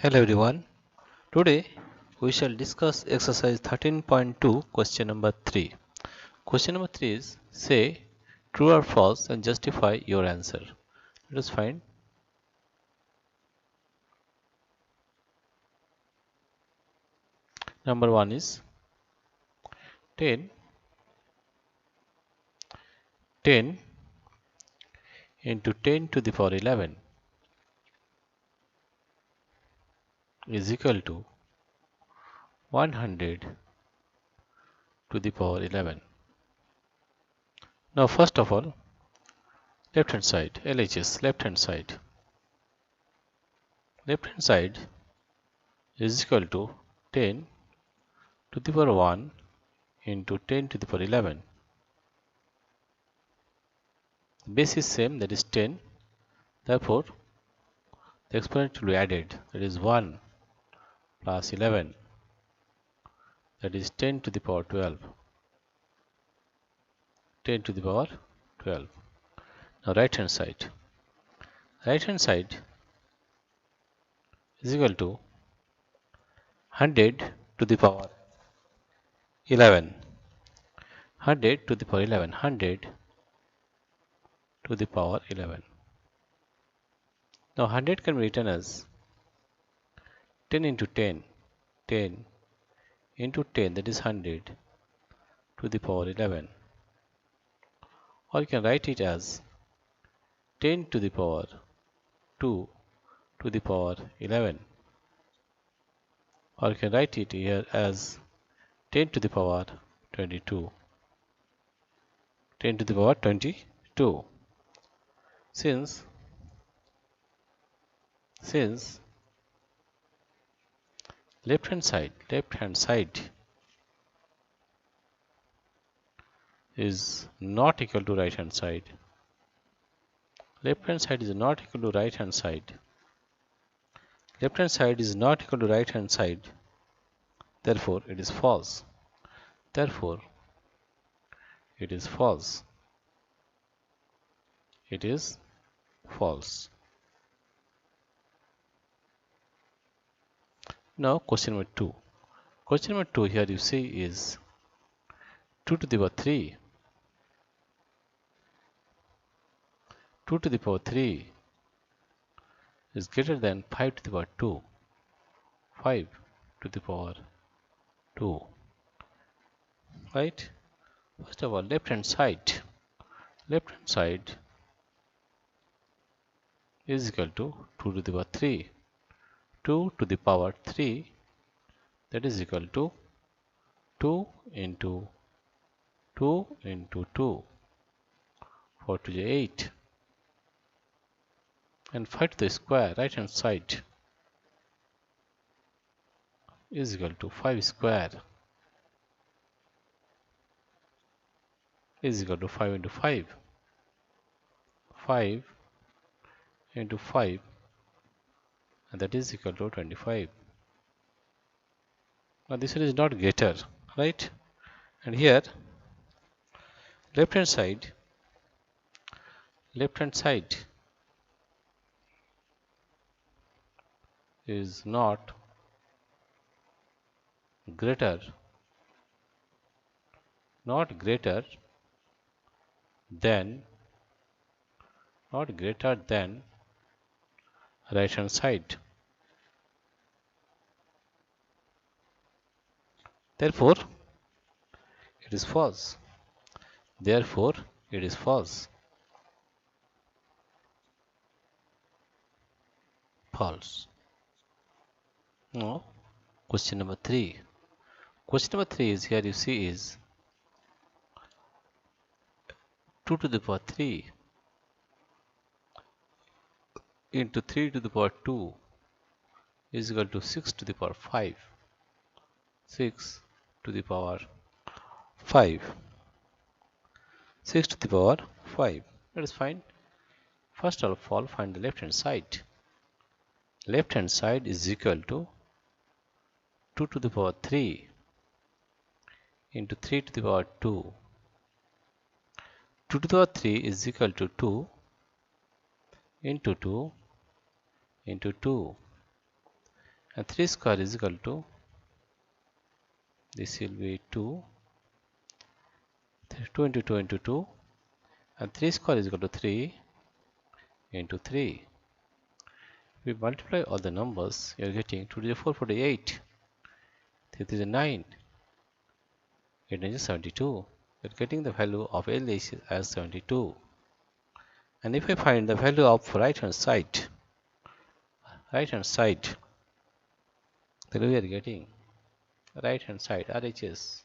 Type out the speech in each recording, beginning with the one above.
Hello everyone. Today we shall discuss exercise 13.2 question number 3. Question number 3 is say true or false and justify your answer. Let us find. Number 1 is 10 into 10 to the power 11 is equal to 100 to the power 11. Now first of all, left hand side, LHS, left hand side is equal to 10 to the power 1 into 10 to the power 11. Base is same, that is 10. Therefore, the exponent will be added, that is 1 plus 11, that is 10 to the power 12. 10 to the power 12. Now right hand side is equal to 100 to the power 11. 100 to the power 11. 100 to the power 11. Now 100 can be written as 10 into 10. 10 into 10, that is 100 to the power 11. Or you can write it as 10 to the power 2 to the power 11. Or you can write it here as 10 to the power 22. 10 to the power 22. Since left hand side is not equal to right hand side. Left hand side is not equal to right hand side. Left hand side is not equal to right hand side. Therefore, it is false. Therefore, it is false. It is false. Now, question number 2. Question number 2 here you see is 2 to the power 3. 2 to the power 3 is greater than 5 to the power 2. 5 to the power 2. Right? First of all, left hand side is equal to 2 to the power 3. 2 to the power 3, that is equal to 2 into 2 into 2. 4 to the 8. And 5 to the square, right hand side is equal to 5 square is equal to 5 into 5. 5 into 5, and that is equal to 25. Now this one is not greater, right? And here left hand side is not greater than right hand side. Therefore, it is false. Therefore, it is false. False. Now, question number 3. Question number 3 is here you see is 2 to the power 3 into 3 to the power 2 is equal to 6 to the power 5. 6 to the power 5. 6 to the power 5. Let us find. First of all, find the left hand side. Left hand side is equal to 2 to the power 3 into 3 to the power 2. 2 to the power 3 is equal to 2 into 2 into 2. and 3 square is equal to, this will be 2, 2 into 2 into 2, and 3 square is equal to 3 into 3. We multiply all the numbers, you are getting 2 to the 4, 48, 3 to the 9, 8 is 72. You are getting the value of LH as 72. And if I find the value of right hand side, then we are getting right hand side RHS.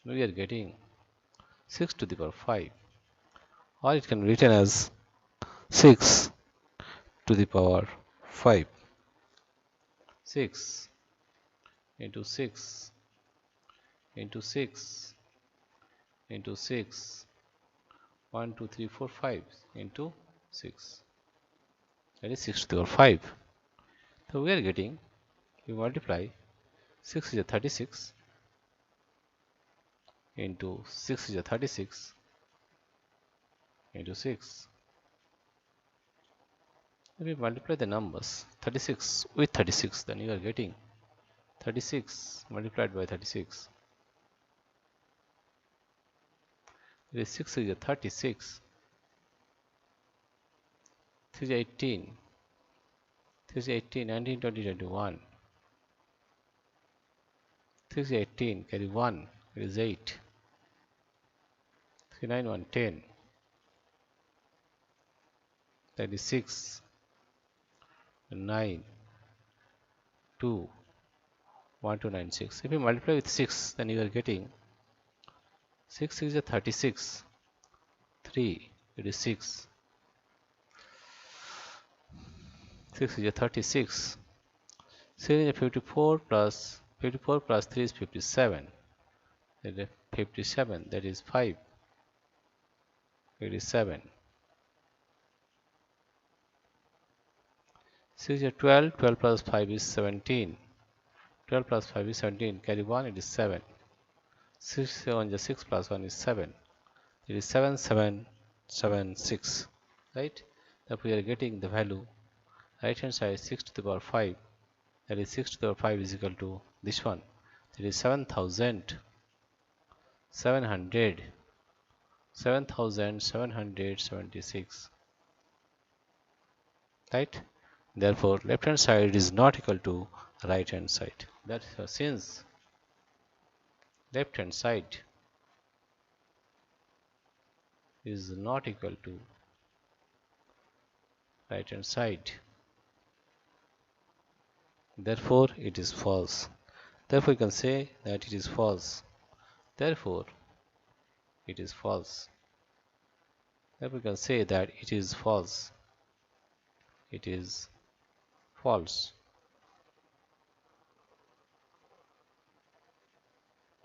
We are getting 6 to the power 5, or it can be written as 6 to the power 5. 6 into 6 into 6 into 6, 1 2 3 4 5 into 6, that is 6 to the power 5. So we are getting, we multiply 6 is 36 into 6 is 36 into 6. If we multiply the numbers 36 with 36, then you are getting 36 multiplied by 36. This 6 is 36, 3 is 18, 3 is 18, 19, 20, 21, 3 is 18, carry 1, it is 8, 3, 9, 1, 10, that is 6, 9, 2, 1, 2, 9, 6. If you multiply with 6, then you are getting 6 is 36, 3, it is 6, 6 is 36, 6 is 54 plus 3 is 57, that is 57, that is 5, it is 7. 6 is 12, 12 plus 5 is 17, 12 plus 5 is 17, carry 1, it is 7, 6 7 is 6 plus 1 is 7, it is 7 7 7 6, right? Therefore we are getting the value right hand side 6 to the power 5, that is 6 to the power 5 is equal to this one, that is 7,776, right? Therefore left hand side is not equal to right hand side. That's since left hand side is not equal to right hand side, therefore it is false. Therefore you can say that it is false. Therefore it is false. Therefore you can say that it is false. It is false.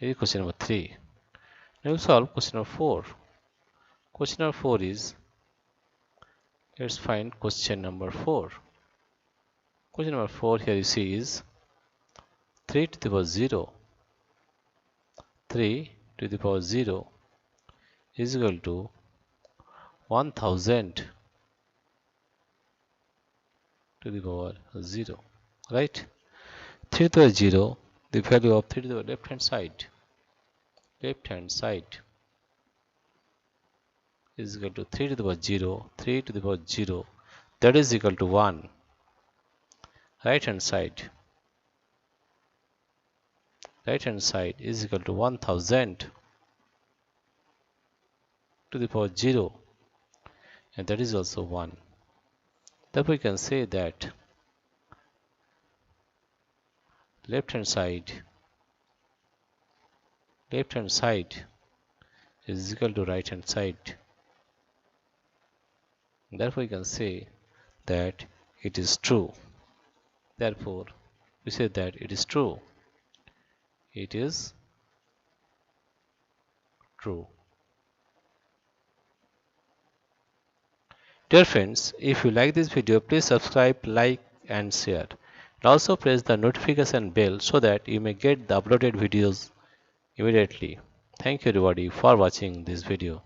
Here is question number 3. Now we solve question number 4. Question number 4 is, let's find question number 4. Question number 4 here you see is 3 to the power 0. 3 to the power 0 is equal to 1000 to the power 0, right? 3 to the power 0, the value of 3 to the left hand side is equal to 3 to the power 0, 3 to the power 0, that is equal to 1. Right hand side is equal to 1000 to the power 0, and that is also 1. Therefore we can say that left hand side is equal to right hand side. Therefore we can say that it is true. Therefore we say that it is true. It is true. Dear friends, if you like this video, please subscribe, like and share. And also press the notification bell so that you may get the uploaded videos immediately. Thank you everybody for watching this video.